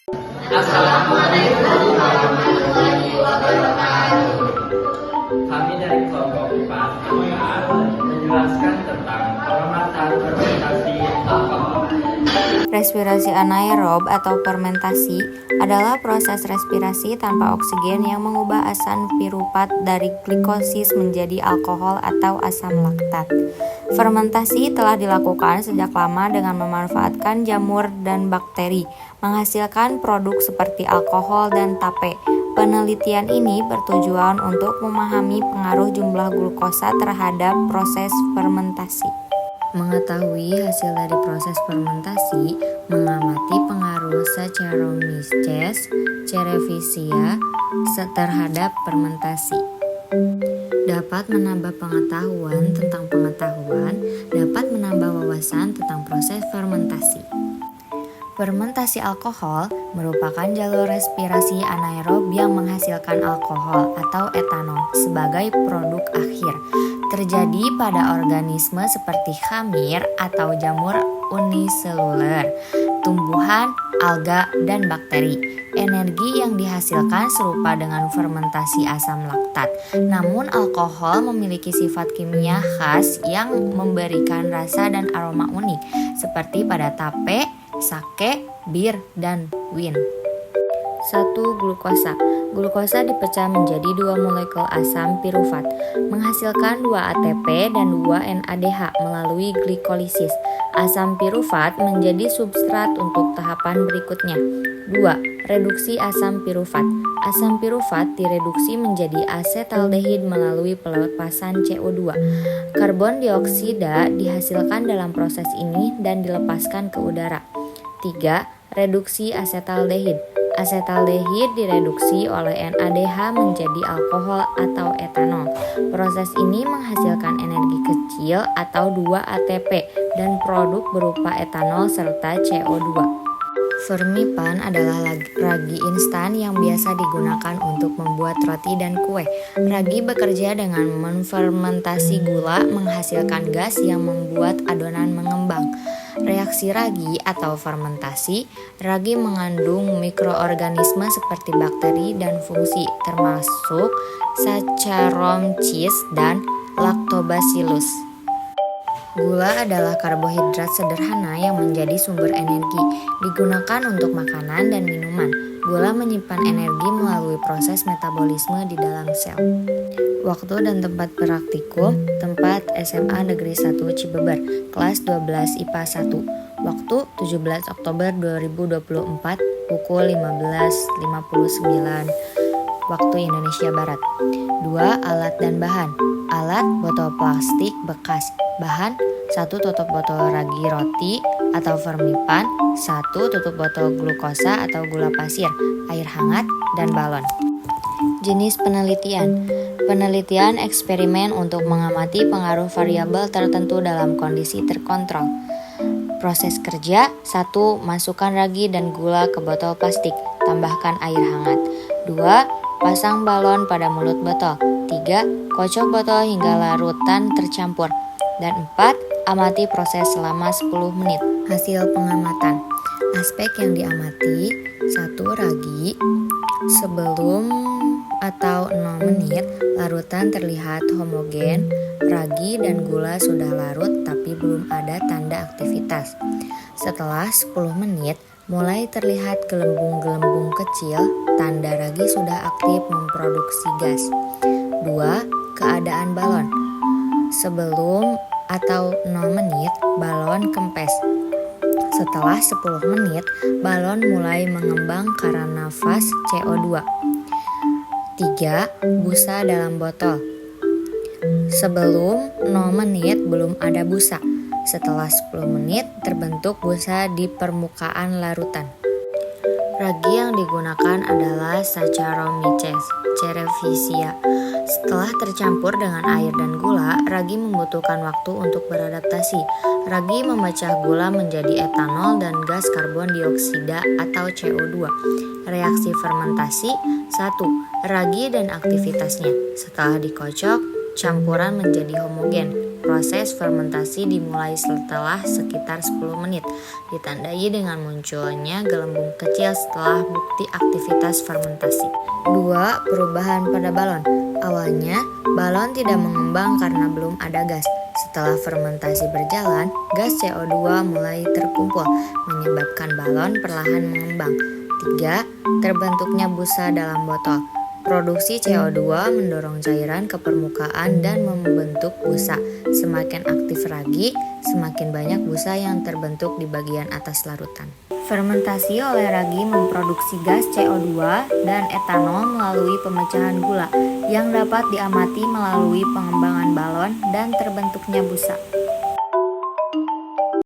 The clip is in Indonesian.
Assalamualaikum warahmatullahi wabarakatuh. Kami dari kelompok 4 akan menjelaskan tentang pengamatan fermentasi alkohol. Respirasi anaerob atau fermentasi adalah proses respirasi tanpa oksigen yang mengubah asam piruvat dari glikosis menjadi alkohol atau asam laktat. Fermentasi telah dilakukan sejak lama dengan memanfaatkan jamur dan bakteri, menghasilkan produk seperti alkohol dan tape. Penelitian ini bertujuan untuk memahami pengaruh jumlah glukosa terhadap proses fermentasi. Mengetahui hasil dari proses fermentasi, mengamati pengaruh Saccharomyces cerevisiae terhadap fermentasi. Dapat menambah pengetahuan tentang pengetahuan, dapat menambah wawasan tentang proses fermentasi. Fermentasi alkohol merupakan jalur respirasi anaerob yang menghasilkan alkohol atau etanol sebagai produk akhir. Terjadi pada organisme seperti khamir atau jamur uniseluler, tumbuhan, alga, dan bakteri. Energi yang dihasilkan serupa dengan fermentasi asam laktat. Namun alkohol memiliki sifat kimia khas yang memberikan rasa dan aroma unik, seperti pada tape, sake, bir, dan wine. 1. Glukosa. Glukosa dipecah menjadi 2 molekul asam piruvat, menghasilkan 2 ATP dan 2 NADH melalui glikolisis. Asam piruvat menjadi substrat untuk tahapan berikutnya. 2. Reduksi asam piruvat. Asam piruvat direduksi menjadi asetaldehid melalui pelepasan CO2. Karbon dioksida dihasilkan dalam proses ini dan dilepaskan ke udara. 3. Reduksi asetaldehid. Asetaldehid direduksi oleh NADH menjadi alkohol atau etanol. Proses ini menghasilkan energi kecil atau 2 ATP dan produk berupa etanol serta CO2. Fermipan adalah ragi instan yang biasa digunakan untuk membuat roti dan kue. Ragi bekerja dengan menfermentasi gula menghasilkan gas yang membuat adonan mengembang. Reaksi ragi atau fermentasi, ragi mengandung mikroorganisme seperti bakteri dan fungsi, termasuk Saccharomyces dan Lactobacillus. Gula adalah karbohidrat sederhana yang menjadi sumber energi, digunakan untuk makanan dan minuman. Gula menyimpan energi melalui proses metabolisme di dalam sel. Waktu dan tempat praktikum, tempat SMA Negeri 1 Cibeber, kelas 12 IPA 1. Waktu 17 Oktober 2024, pukul 15.59 waktu Indonesia Barat. 2. Alat dan bahan. Alat, botol plastik bekas. Bahan, 1 tutup botol ragi roti atau fermipan, 1 tutup botol glukosa atau gula pasir, air hangat, dan balon. Jenis penelitian. Penelitian eksperimen untuk mengamati pengaruh variabel tertentu dalam kondisi terkontrol. Proses kerja, 1. Masukkan ragi dan gula ke botol plastik, tambahkan air hangat. 2. Pasang balon pada mulut botol. 3. Kocok botol hingga larutan tercampur. Dan 4. Amati proses selama 10 menit. Hasil pengamatan. Aspek yang diamati, 1. Ragi. Sebelum atau 0 menit, larutan terlihat homogen. Ragi dan gula sudah larut tapi belum ada tanda aktivitas. Setelah 10 menit, mulai terlihat gelembung-gelembung kecil, tanda ragi sudah aktif memproduksi gas. 2. Keadaan balon. Sebelum atau 0 menit, balon kempes. Setelah 10 menit, balon mulai mengembang karena nafas CO2. 3. Busa dalam botol. Sebelum 0 menit belum ada busa. Setelah 10 menit terbentuk busa di permukaan larutan. Ragi yang digunakan adalah Saccharomyces cerevisiae. Setelah tercampur dengan air dan gula, ragi membutuhkan waktu untuk beradaptasi. Ragi memecah gula menjadi etanol dan gas karbon dioksida atau CO2. Reaksi fermentasi. 1. Ragi dan aktivitasnya. Setelah dikocok, campuran menjadi homogen. Proses fermentasi dimulai setelah sekitar 10 menit, ditandai dengan munculnya gelembung kecil setelah bukti aktivitas fermentasi. 2. Perubahan pada balon. Awalnya, balon tidak mengembang karena belum ada gas. Setelah fermentasi berjalan, gas CO2 mulai terkumpul, menyebabkan balon perlahan mengembang. 3. Terbentuknya busa dalam botol. Produksi CO2 mendorong cairan ke permukaan dan membentuk busa. Semakin aktif ragi, semakin banyak busa yang terbentuk di bagian atas larutan. Fermentasi oleh ragi memproduksi gas CO2 dan etanol melalui pemecahan gula yang dapat diamati melalui pengembangan balon dan terbentuknya busa.